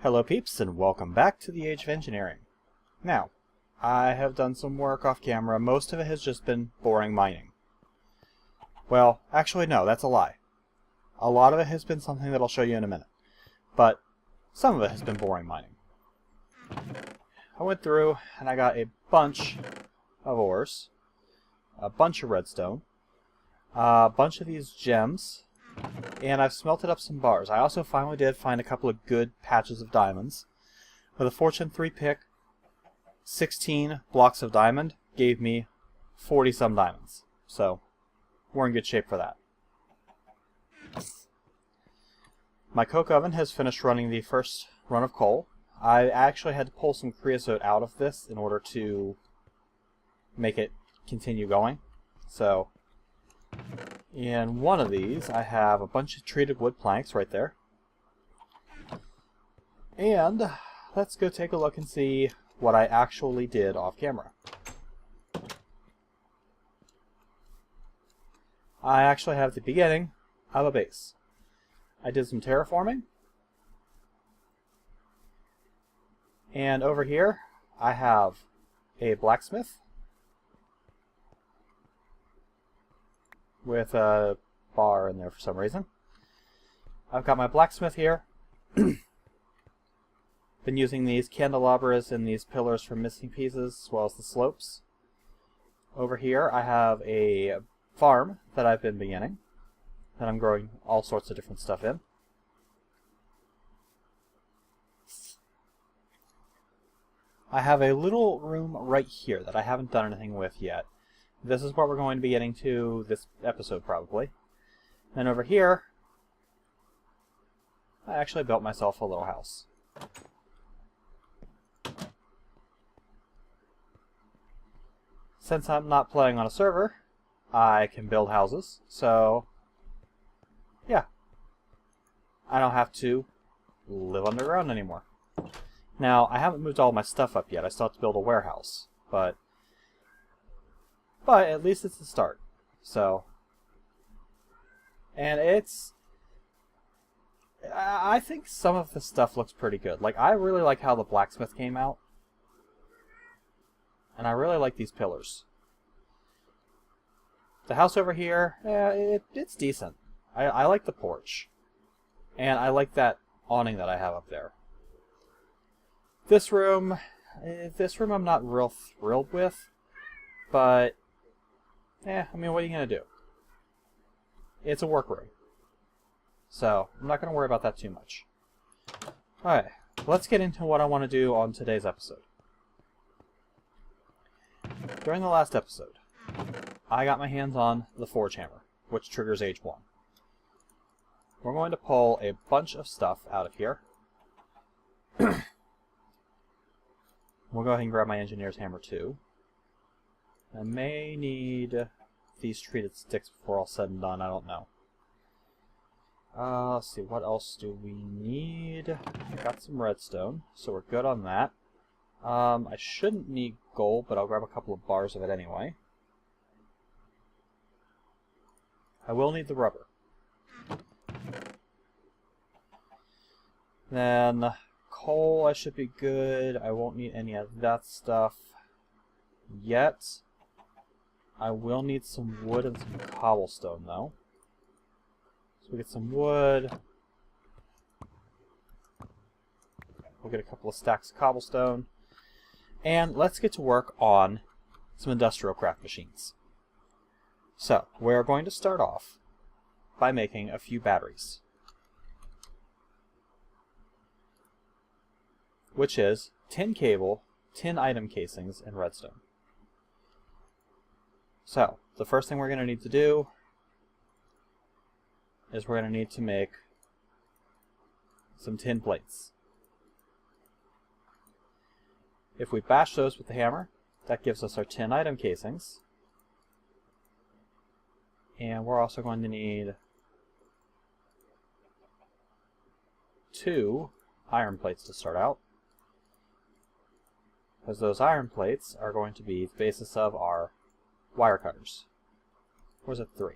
Hello peeps, and welcome back to the Age of Engineering. Now, I have done some work off camera. Most of it has just been boring mining. Well, actually no, that's a lie. A lot of it has been something that I'll show you in a minute. But some of it has been boring mining. I went through and I got a bunch of ores, a bunch of redstone, a bunch of these gems, and I've smelted up some bars. I also finally did find a couple of good patches of diamonds. With a Fortune 3 pick, 16 blocks of diamond gave me 40 some diamonds. So, we're in good shape for that. My coke oven has finished running the first run of coal. I actually had to pull some creosote out of this in order to make it continue going. So, in one of these, I have a bunch of treated wood planks right there. And let's go take a look and see what I actually did off camera. I actually have the beginning of a base. I did some terraforming. And over here, I have a blacksmith with a bar in there for some reason. I've got my blacksmith here. Been using these candelabras and these pillars for missing pieces, as well as the slopes. Over here I have a farm that I've been beginning, that I'm growing all sorts of different stuff in. I have a little room right here that I haven't done anything with yet. This is what we're going to be getting to this episode, probably. And over here, I actually built myself a little house. Since I'm not playing on a server, I can build houses, so yeah. I don't have to live underground anymore. Now, I haven't moved all my stuff up yet. I still have to build a warehouse, but at least it's the start. So, and I think some of the stuff looks pretty good. Like, I really like how the blacksmith came out. And I really like these pillars. The house over here, it's decent. I like the porch. And I like that awning that I have up there. This room I'm not real thrilled with. But, I mean, what are you going to do? It's a workroom. So, I'm not going to worry about that too much. Alright, let's get into what I want to do on today's episode. During the last episode, I got my hands on the Forge Hammer, which triggers Age 1. We're going to pull a bunch of stuff out of here. We'll go ahead and grab my Engineer's Hammer too. I may need these treated sticks before all said and done, I don't know. Let's see, what else do we need? I got some redstone, so we're good on that. I shouldn't need gold, but I'll grab a couple of bars of it anyway. I will need the rubber. Then coal, I should be good. I won't need any of that stuff yet. I will need some wood and some cobblestone, though. So we get some wood. We'll get a couple of stacks of cobblestone. And let's get to work on some Industrialcraft machines. So, we're going to start off by making a few batteries. Which is tin cable, tin item casings, and redstone. So, the first thing we're going to need to do is we're going to need to make some tin plates. If we bash those with the hammer, that gives us our tin item casings. And we're also going to need 2 iron plates to start out, because those iron plates are going to be the basis of our wire cutters. Or is it 3?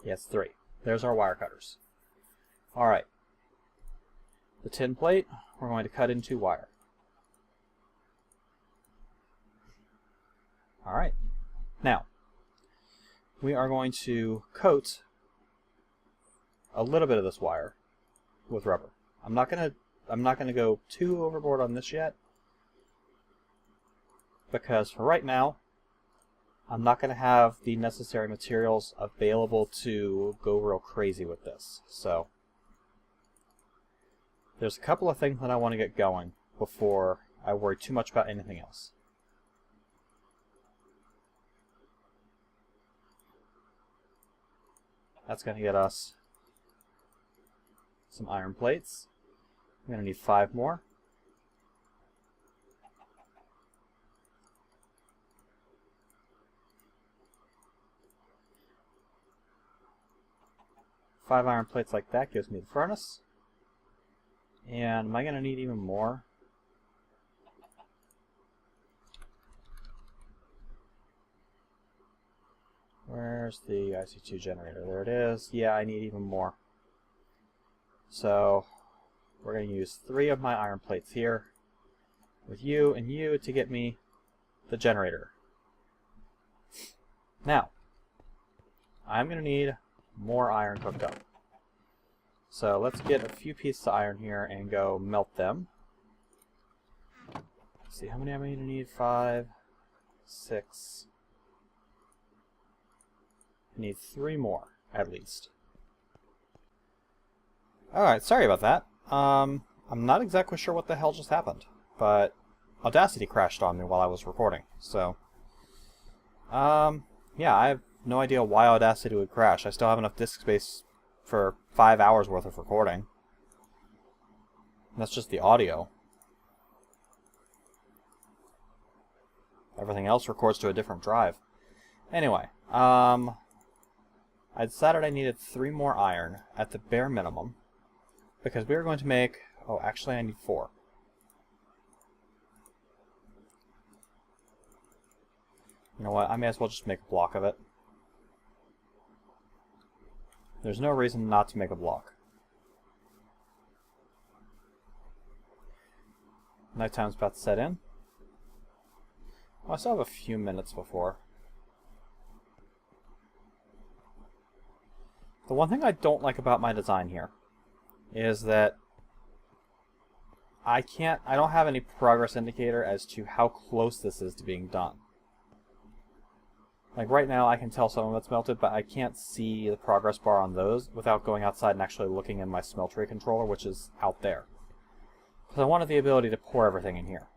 Yes, 3. There's our wire cutters. Alright. The tin plate, we're going to cut into wire. Alright. Now, we are going to coat a little bit of this wire with rubber. I'm not gonna go too overboard on this yet, because for right now, I'm not gonna have the necessary materials available to go real crazy with this. So there's a couple of things that I want to get going before I worry too much about anything else. That's going to get us some iron plates. I'm going to need 5 more. Five iron plates like that gives me the furnace. And am I going to need even more? Where's the IC2 generator? There it is. Yeah, I need even more. So we're going to use 3 of my iron plates here with you and you to get me the generator. Now, I'm going to need more iron cooked up. So let's get a few pieces of iron here and go melt them. Let's see, how many am I going to need? 5, 6. I need 3 more, at least. Alright, sorry about that. I'm not exactly sure what the hell just happened, but Audacity crashed on me while I was recording, so... yeah, I have no idea why Audacity would crash. I still have enough disk space for 5 hours worth of recording. And that's just the audio. Everything else records to a different drive. Anyway, I decided I needed 3 more iron at the bare minimum, because we were going to make... oh, actually I need 4. You know what, I may as well just make a block of it. There's no reason not to make a block. Nighttime's about to set in. Oh, I still have a few minutes before. The one thing I don't like about my design here is that I don't have any progress indicator as to how close this is to being done. Like right now I can tell some of it's melted, but I can't see the progress bar on those without going outside and actually looking in my smeltery controller, which is out there. Because I wanted the ability to pour everything in here.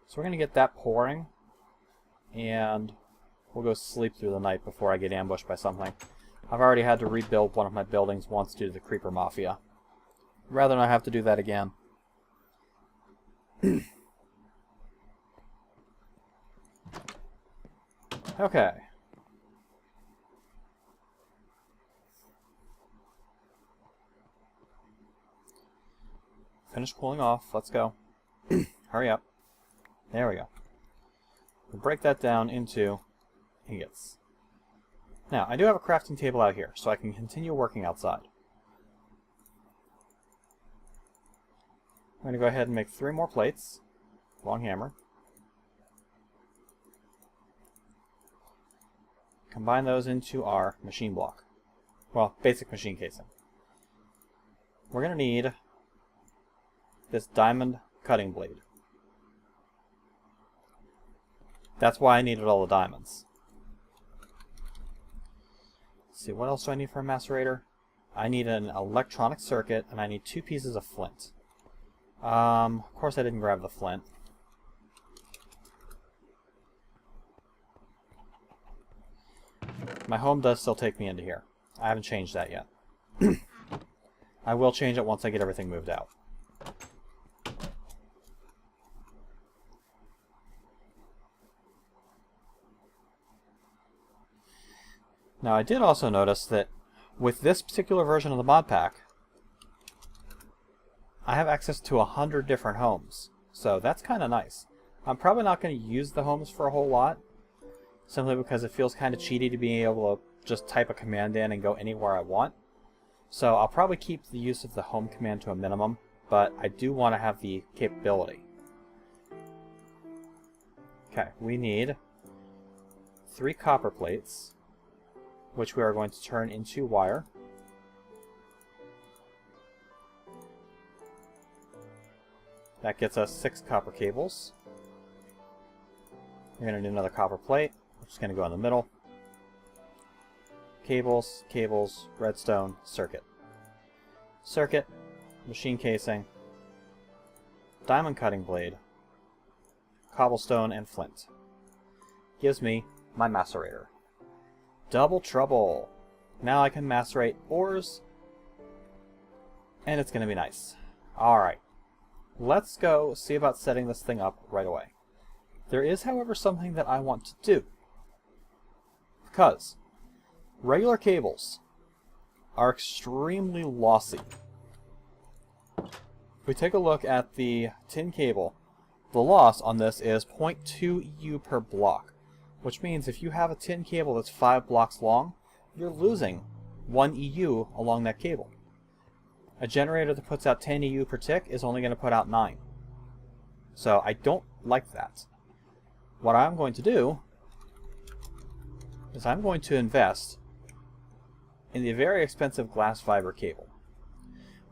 So we're going to get that pouring, and we'll go sleep through the night before I get ambushed by something. I've already had to rebuild one of my buildings once due to the Creeper Mafia. Rather not have to do that again. Okay. Finish cooling off. Let's go. Hurry up. There we go. We'll break that down into ingots. Now, I do have a crafting table out here, so I can continue working outside. I'm going to go ahead and make 3 more plates. Long hammer. Combine those into our machine block. Well, basic machine casing. We're going to need this diamond cutting blade. That's why I needed all the diamonds. Let's see, what else do I need for a macerator? I need an electronic circuit, and I need 2 pieces of flint. Of course I didn't grab the flint. My home does still take me into here. I haven't changed that yet. I will change it once I get everything moved out. Now I did also notice that with this particular version of the mod pack, I have access to 100 different homes. So that's kind of nice. I'm probably not going to use the homes for a whole lot, simply because it feels kind of cheaty to be able to just type a command in and go anywhere I want. So I'll probably keep the use of the home command to a minimum, but I do want to have the capability. Okay, we need 3 copper plates, which we are going to turn into wire. That gets us 6 copper cables. We're going to need another copper plate, which is going to go in the middle. Cables, cables, redstone, circuit. Circuit, machine casing, diamond cutting blade, cobblestone, and flint. Gives me my macerator. Double trouble! Now I can macerate ores, and it's going to be nice. Alright, let's go see about setting this thing up right away. There is, however, something that I want to do. Because regular cables are extremely lossy. If we take a look at the tin cable, the loss on this is 0.2 EU per block, which means if you have a tin cable that's 5 blocks long, you're losing 1 EU along that cable. A generator that puts out 10 EU per tick is only going to put out 9. So I don't like that. What I'm going to do is I'm going to invest in the very expensive glass fiber cable,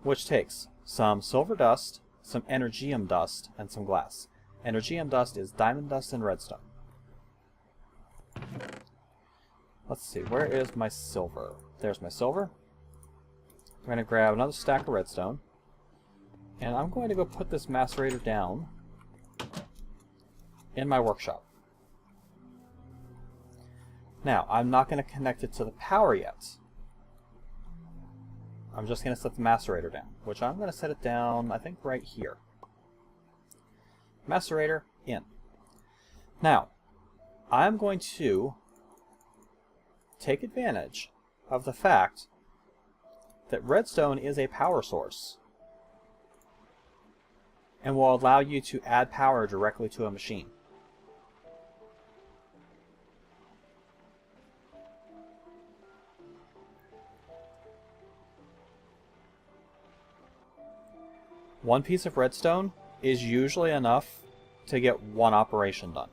which takes some silver dust, some energium dust, and some glass. Energium dust is diamond dust and redstone. Let's see, where is my silver? There's my silver. I'm going to grab another stack of redstone, and I'm going to go put this macerator down in my workshop. Now, I'm not going to connect it to the power yet. I'm just going to set the macerator down, which I'm going to set it down, I think, right here. Macerator in. Now, I'm going to take advantage of the fact that redstone is a power source and will allow you to add power directly to a machine. One piece of redstone is usually enough to get one operation done.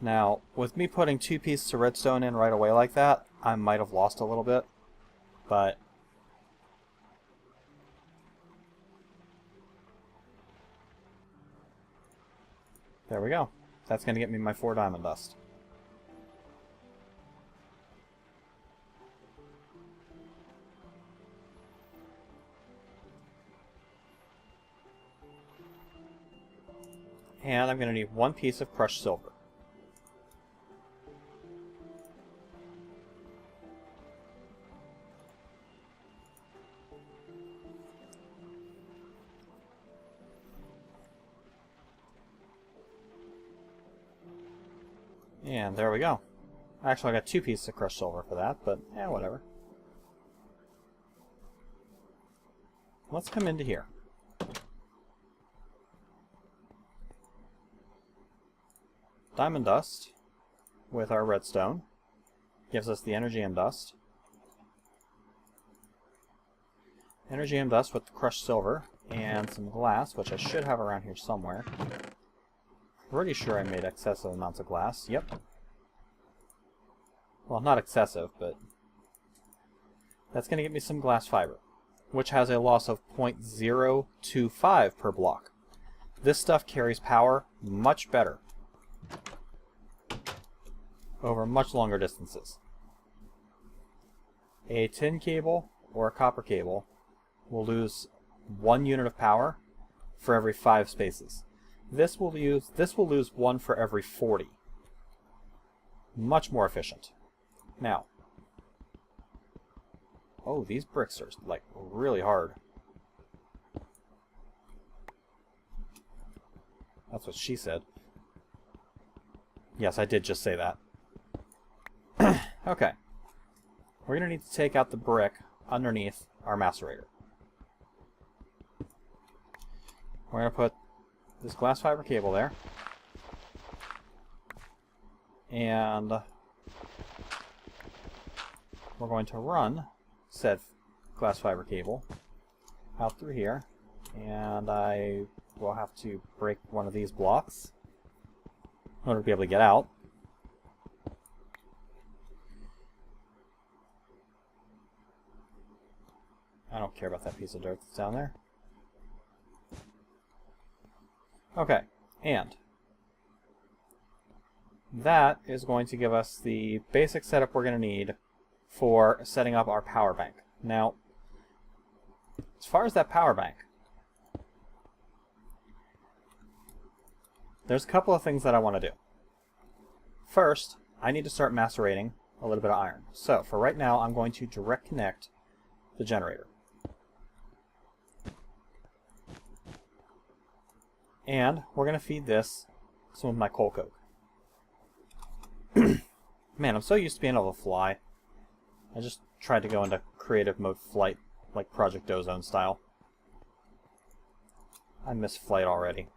Now, with me putting 2 pieces of redstone in right away like that, I might have lost a little bit, but there we go. That's going to get me my 4 diamond dust. And I'm going to need 1 piece of crushed silver. And there we go. Actually, I got 2 pieces of crushed silver for that, but yeah, whatever. Let's come into here. Diamond dust with our redstone gives us the energium dust. Energium dust with the crushed silver and some glass, which I should have around here somewhere. Pretty sure I made excessive amounts of glass. Yep. Well, not excessive, but that's going to get me some glass fiber, which has a loss of 0.025 per block. This stuff carries power much better over much longer distances. A tin cable or a copper cable will lose 1 unit of power for every 5 spaces. This will lose 1 for every 40. Much more efficient. Now, oh, these bricks are like really hard. That's what she said. Yes, I did just say that. Okay. We're going to need to take out the brick underneath our macerator. We're going to put this glass fiber cable there. And we're going to run said glass fiber cable out through here. And I will have to break one of these blocks in order to be able to get out. I don't care about that piece of dirt that's down there. Okay, and that is going to give us the basic setup we're going to need for setting up our power bank. Now, as far as that power bank, there's a couple of things that I want to do. First, I need to start macerating a little bit of iron. So, for right now, I'm going to direct connect the generator. And we're going to feed this some of my coal coke. Man, I'm so used to being able to fly. I just tried to go into creative mode flight, like Project Ozone style. I miss flight already.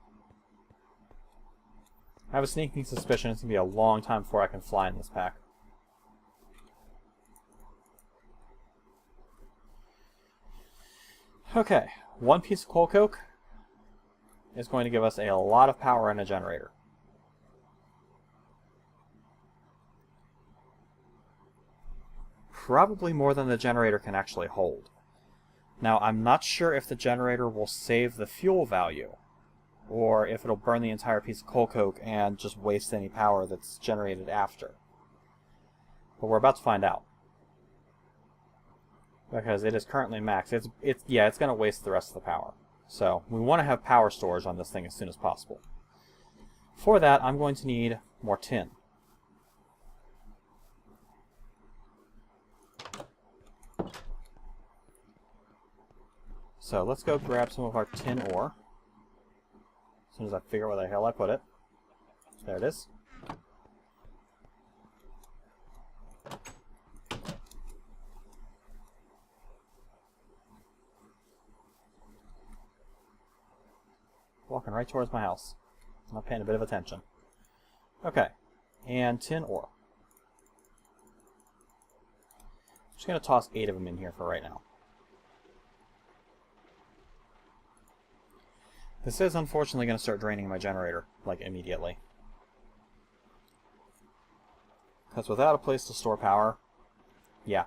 I have a sneaking suspicion it's going to be a long time before I can fly in this pack. Okay, one piece of coal coke is going to give us a lot of power in a generator. Probably more than the generator can actually hold. Now, I'm not sure if the generator will save the fuel value, or if it'll burn the entire piece of coal coke and just waste any power that's generated after. But we're about to find out. Because it is currently maxed. It's going to waste the rest of the power. So, we want to have power storage on this thing as soon as possible. For that, I'm going to need more tin. So, let's go grab some of our tin ore. As soon as I figure out where the hell I put it. There it is. Walking right towards my house. I'm not paying a bit of attention. Okay, and tin ore. I'm just going to toss 8 of them in here for right now. This is unfortunately going to start draining my generator, like, immediately. Because without a place to store power, yeah.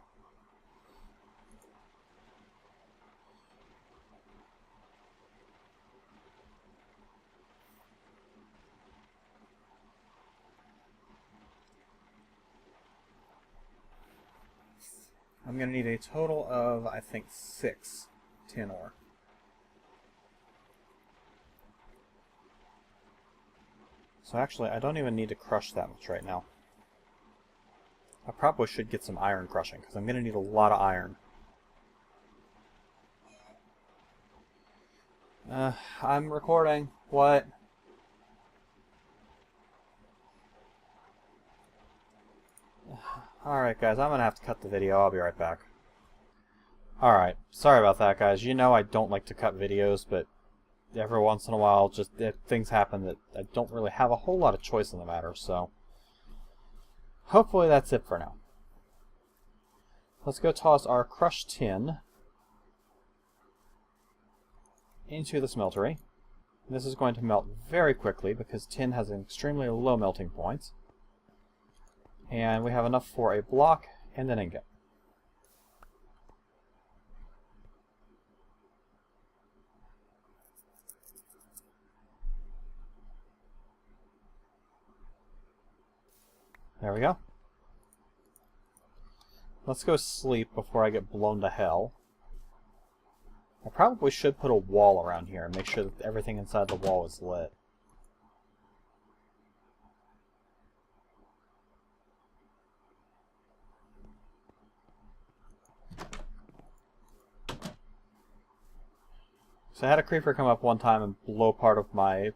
I'm going to need a total of, I think, 6 tin ore. So actually, I don't even need to crush that much right now. I probably should get some iron crushing, because I'm going to need a lot of iron. I'm recording. What? Alright guys, I'm going to have to cut the video. I'll be right back. Alright, sorry about that guys. You know I don't like to cut videos, but every once in a while, just things happen that I don't really have a whole lot of choice in the matter, so hopefully that's it for now. Let's go toss our crushed tin into the smeltery. This is going to melt very quickly because tin has an extremely low melting point. And we have enough for a block and an ingot. There we go. Let's go sleep before I get blown to hell. I probably should put a wall around here and make sure that everything inside the wall is lit. So I had a creeper come up one time and blow part of my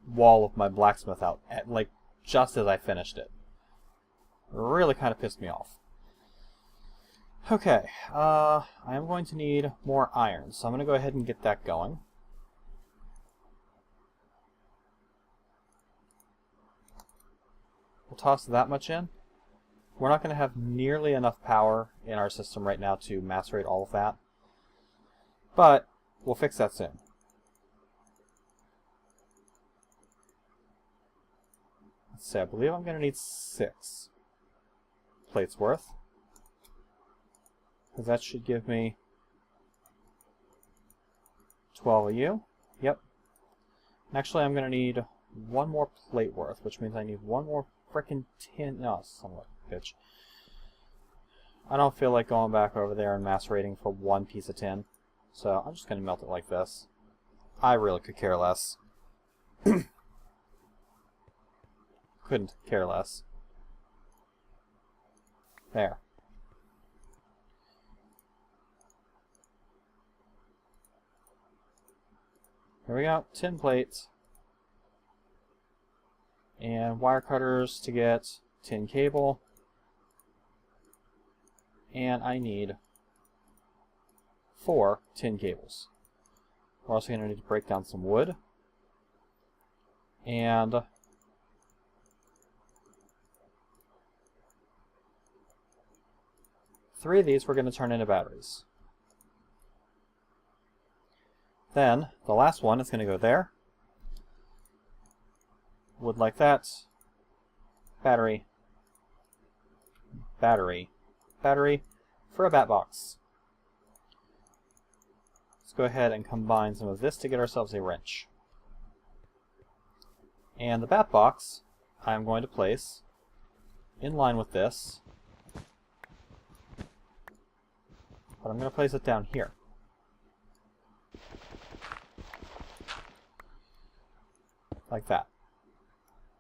wall of my blacksmith out, like just as I finished it. Really kind of pissed me off. Okay, I am going to need more iron, so I'm going to go ahead and get that going. We'll toss that much in. We're not going to have nearly enough power in our system right now to macerate all of that, but we'll fix that soon. Let's see, I believe I'm going to need 6 plates worth, because that should give me 12 of you. Yep. And actually, I'm going to need 1 more plate worth, which means I need 1 more frickin' tin. No, son of a bitch. I don't feel like going back over there and macerating for 1 piece of tin, so I'm just going to melt it like this. I really could care less. Couldn't care less. There. Here we go, tin plates. And wire cutters to get tin cable. And I need 4 tin cables. We're also going to need to break down some wood. And 3 of these we're going to turn into batteries. Then, the last one is going to go there. Wood like that. Battery. Battery. Battery for a bat box. Let's go ahead and combine some of this to get ourselves a wrench. And the bat box I'm going to place in line with this, but I'm going to place it down here. Like that.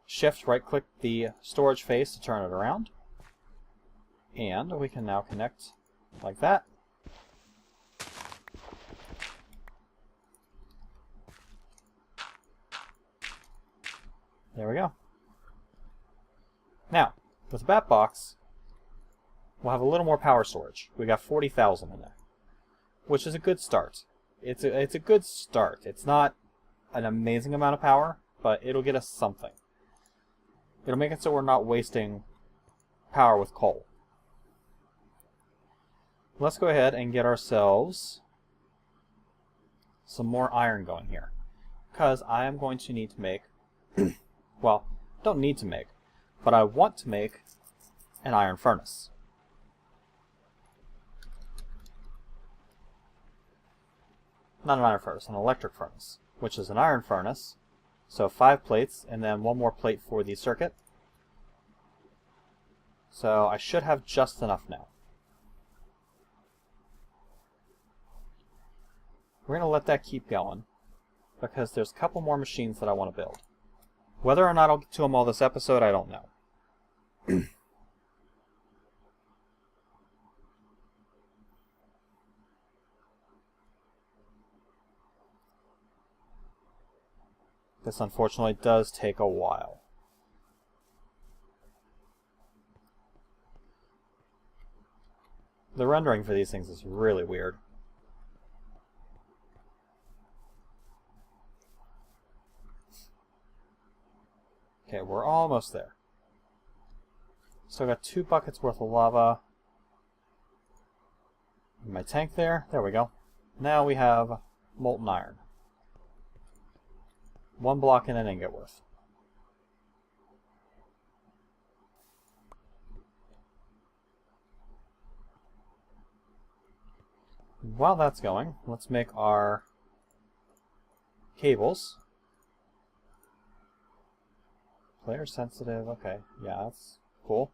Shift right-click the storage face to turn it around. And we can now connect like that. There we go. Now, with the bat box, we'll have a little more power storage. We got 40,000 in there, which is a good start. It's a good start. It's not an amazing amount of power, but it'll get us something. It'll make it so we're not wasting power with coal. Let's go ahead and get ourselves some more iron going here, because I am going to need to make, well, don't need to make, but I want to make an iron furnace. Not an iron furnace, an electric furnace, which is an iron furnace. So 5 plates, and then 1 more plate for the circuit. So I should have just enough now. We're going to let that keep going, because there's a couple more machines that I want to build. Whether or not I'll get to them all this episode, I don't know. This unfortunately does take a while. The rendering for these things is really weird. Okay, we're almost there. So I got 2 buckets worth of lava in my tank there. There we go. Now we have molten iron. 1 block and an ingot worth. While that's going, let's make our cables. Player sensitive, okay, yeah, that's cool.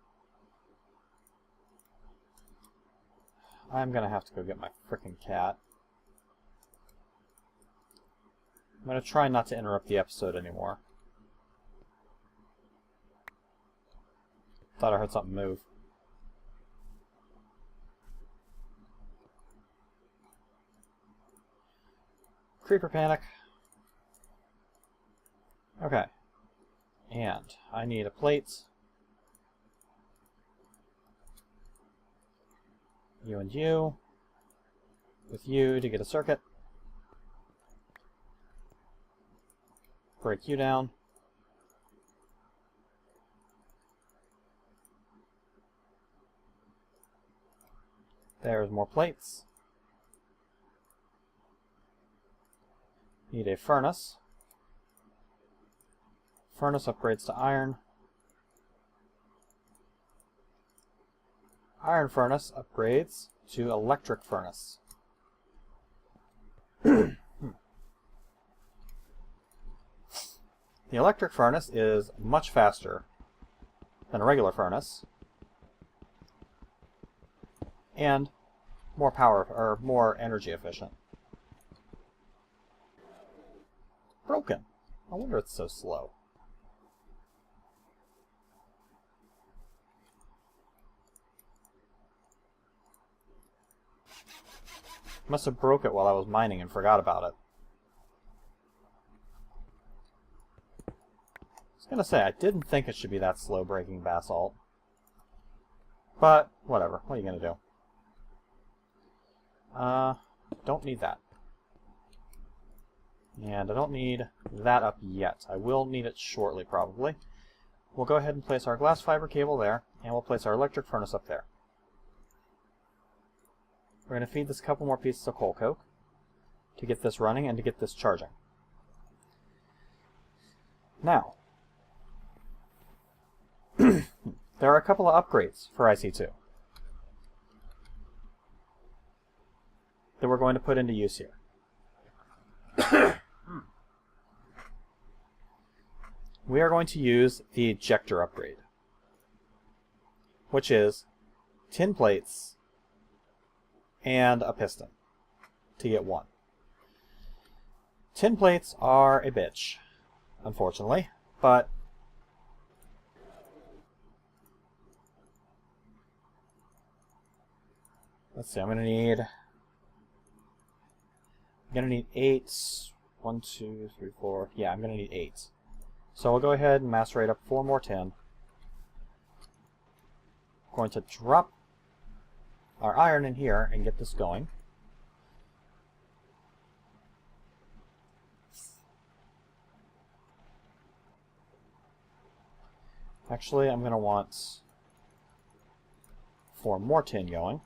I'm gonna have to go get my frickin' cat. I'm gonna try not to interrupt the episode anymore. Thought I heard something move. Creeper panic. Okay. And I need a plate. You and you. With you to get a circuit. Break you down. There's more plates. Need a furnace. Furnace upgrades to iron. Iron furnace upgrades to electric furnace. The electric furnace is much faster than a regular furnace and more power or more energy efficient. Broken. I wonder it's so slow. Must have broke it while I was mining and forgot about it. I was gonna say, I didn't think it should be that slow breaking basalt. But, whatever. What are you gonna do? Don't need that. And I don't need that up yet. I will need it shortly, probably. We'll go ahead and place our glass fiber cable there, and we'll place our electric furnace up there. We're going to feed this a couple more pieces of coal coke to get this running and to get this charging. Now, there are a couple of upgrades for IC2 that we're going to put into use here. We are going to use the ejector upgrade, which is tin plates and a piston to get one. Tin plates are a bitch, unfortunately, but let's see, I'm gonna need 8. 1, 2, 3, 4. Yeah, I'm gonna need 8. So we'll go ahead and macerate up 4 more tin. I'm going to drop our iron in here and get this going. Actually, I'm going to want 4 more tin going.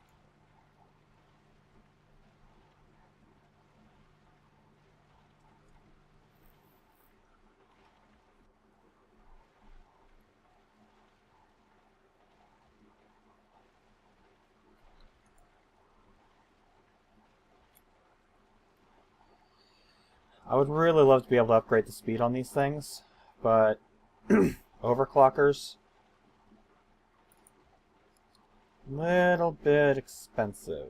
I would really love to be able to upgrade the speed on these things, but overclockers, little bit expensive.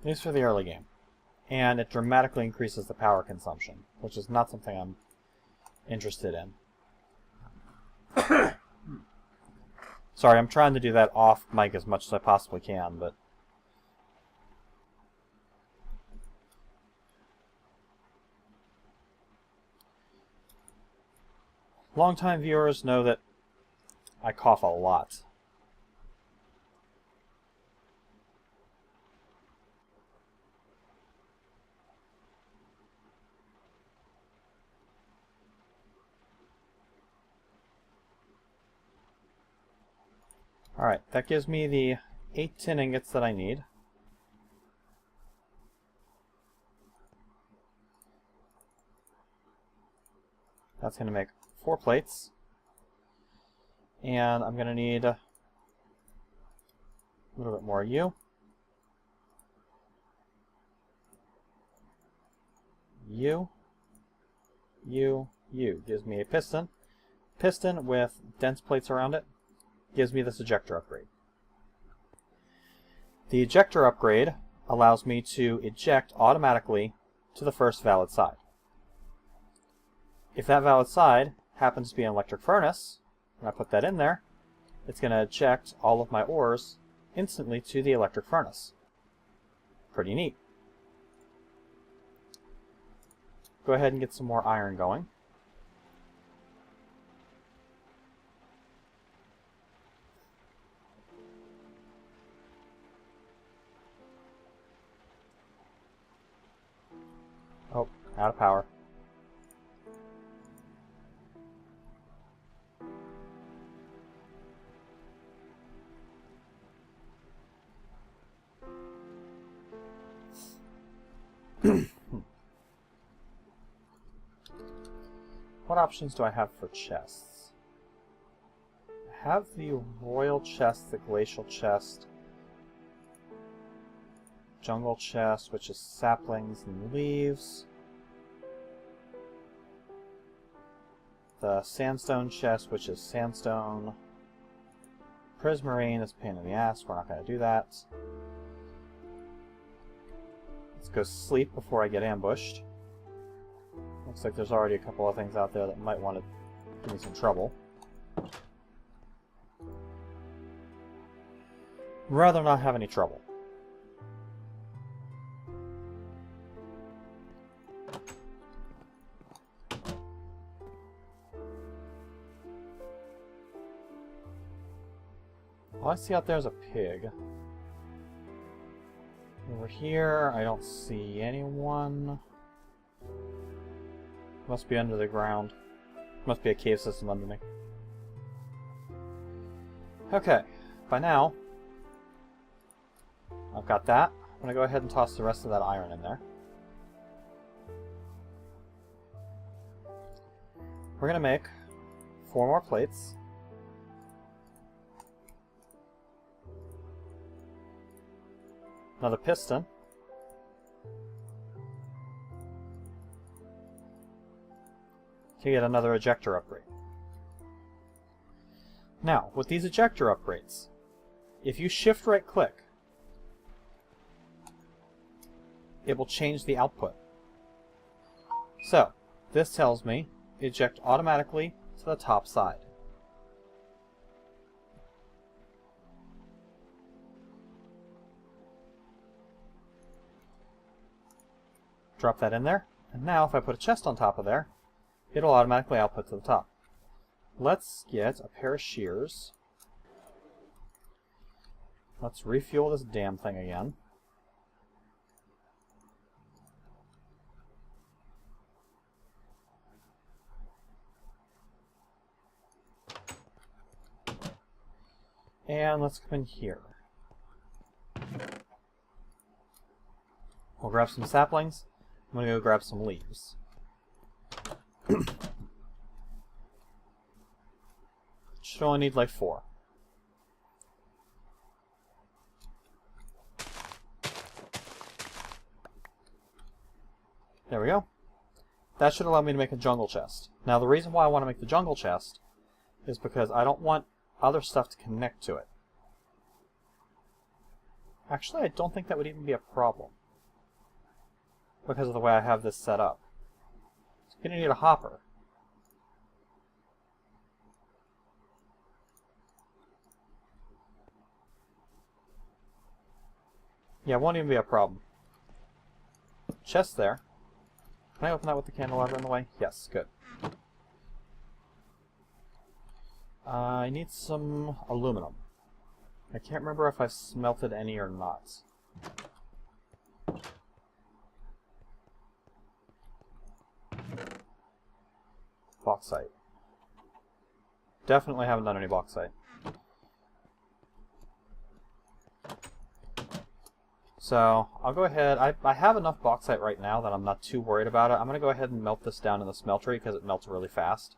At least for the early game. And it dramatically increases the power consumption, which is not something I'm interested in. Sorry, I'm trying to do that off mic as much as I possibly can, but longtime viewers know that I cough a lot. Alright, that gives me the 8 tin ingots that I need. That's going to make 4 plates. And I'm going to need a little bit more you. You. Gives me a piston. Piston with dense plates around it gives me this ejector upgrade. The ejector upgrade allows me to eject automatically to the first valid side. If that valid side happens to be an electric furnace, and I put that in there, it's going to eject all of my ores instantly to the electric furnace. Pretty neat. Go ahead and get some more iron going. Out of power. What options do I have for chests? I have the royal chest, the glacial chest, jungle chest, which is saplings and leaves, the sandstone chest, which is sandstone, prismarine is a pain in the ass, we're not going to do that. Let's go sleep before I get ambushed. Looks like there's already a couple of things out there that might want to give me some trouble. Rather not have any trouble. All I see out there is a pig. Over here, I don't see anyone. Must be under the ground. Must be a cave system under me. Okay, by now, I've got that. I'm going to go ahead and toss the rest of that iron in there. We're going to make 4 more plates. Another piston. To get another ejector upgrade. Now, with these ejector upgrades, if you shift right click, it will change the output. So, this tells me eject automatically to the top side. Drop that in there, and now if I put a chest on top of there, it'll automatically output to the top. Let's get a pair of shears. Let's refuel this damn thing again. And let's come in here. We'll grab some saplings. I'm going to go grab some leaves. Should only need like 4. There we go. That should allow me to make a jungle chest. Now the reason why I want to make the jungle chest is because I don't want other stuff to connect to it. Actually, I don't think that would even be a problem, because of the way I have this set up. So you're going to need a hopper. Yeah, it won't even be a problem. Chest there. Can I open that with the candelabra in the way? Yes, good. I need some aluminum. I can't remember if I've smelted any or not. Bauxite. Definitely haven't done any bauxite. So, I'll go ahead. I have enough bauxite right now that I'm not too worried about it. I'm going to go ahead and melt this down in the smeltery because it melts really fast.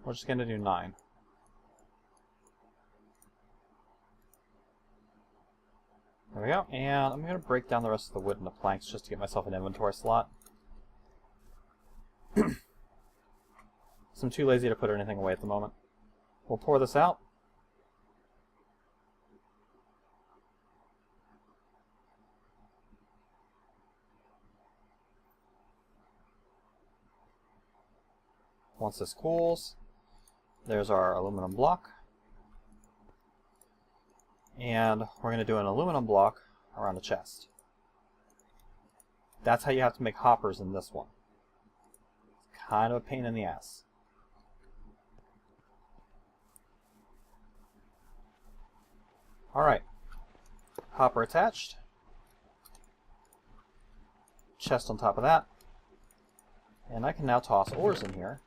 We're just going to do 9. There we go. And I'm going to break down the rest of the wood into planks just to get myself an inventory slot. I'm too lazy to put anything away at the moment. We'll pour this out. Once this cools, there's our aluminum block. And we're going to do an aluminum block around the chest. That's how you have to make hoppers in this one. It's kind of a pain in the ass. Alright. Hopper attached. Chest on top of that. And I can now toss ores in here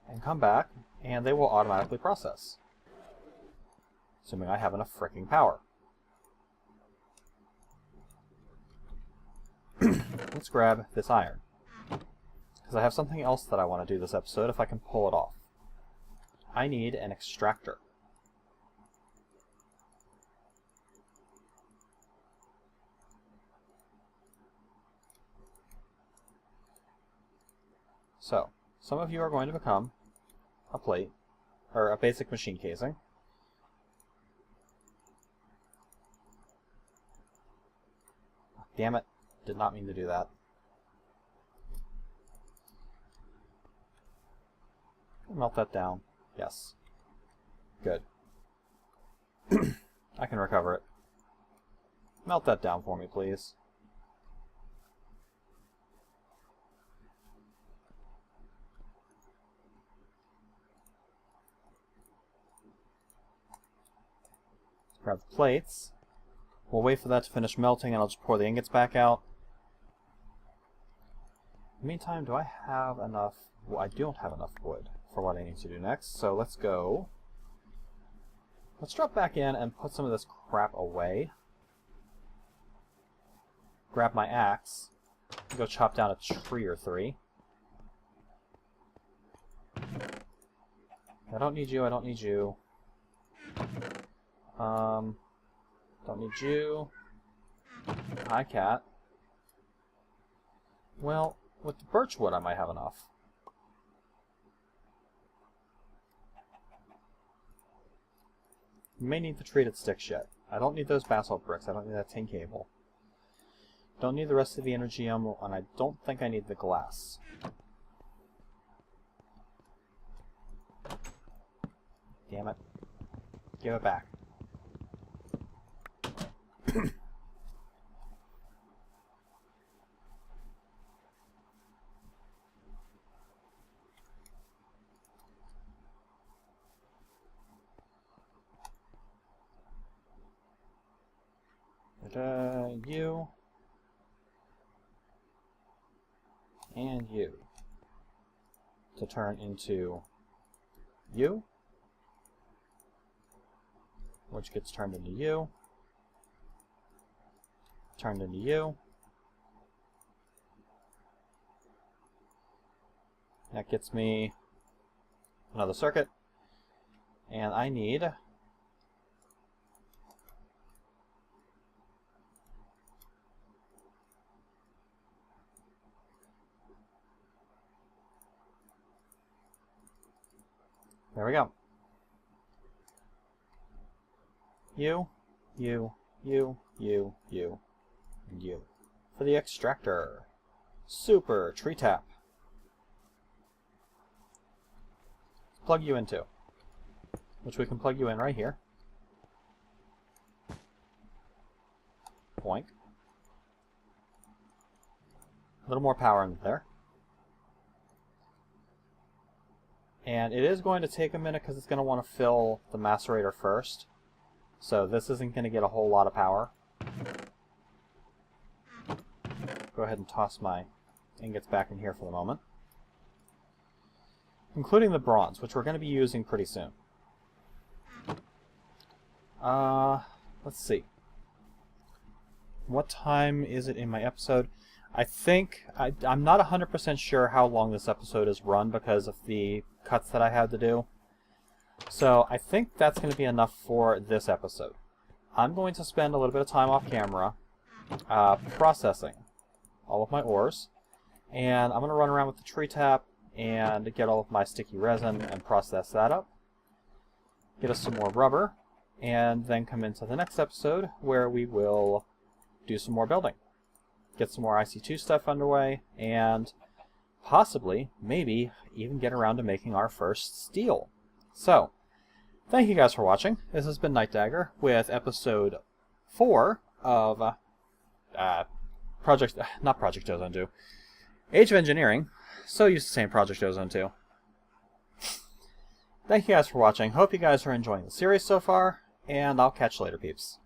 and come back, and they will automatically process. Assuming I have enough fricking power. Let's grab this iron. Because I have something else that I want to do this episode if I can pull it off. I need an extractor. So, some of you are going to become a plate, or a basic machine casing. Damn it, did not mean to do that. Melt that down. Yes. Good. I can recover it. Melt that down for me, please. Grab the plates. We'll wait for that to finish melting, and I'll just pour the ingots back out. In the meantime, do I have enough? Well, I don't have enough wood for what I need to do next, so let's go. Let's drop back in and put some of this crap away. Grab my axe. Go chop down a tree or three. I don't need you, I don't need you. Don't need you. Hi, cat. Well, with the birch wood I might have enough. You may need the treated sticks yet. I don't need those basalt bricks. I don't need that tin cable. Don't need the rest of the energium, and I don't think I need the glass. Damn it. Give it back. You. And you. To turn into you. Which gets turned into you. Turned into you. That gets me another circuit. And I need there we go. You, you, you, you, you, and you. For the extractor. Super tree tap. Plug you into. Which we can plug you in right here. Boink. A little more power in there. And it is going to take a minute because it's going to want to fill the macerator first. So this isn't going to get a whole lot of power. Go ahead and toss my ingots back in here for the moment. Including the bronze, which we're going to be using pretty soon. Let's see. What time is it in my episode? I think, I'm not 100% sure how long this episode is run because of the cuts that I had to do. So I think that's going to be enough for this episode. I'm going to spend a little bit of time off camera processing all of my ores. And I'm going to run around with the tree tap and get all of my sticky resin and process that up. Get us some more rubber. And then come into the next episode where we will do some more building. Get some more IC2 stuff underway, and possibly, maybe, even get around to making our first steel. So, thank you guys for watching. This has been Night Dagger with episode 4 of not Project Ozone 2. Age of Engineering. So used to saying Project Ozone 2. Thank you guys for watching. Hope you guys are enjoying the series so far, and I'll catch you later, peeps.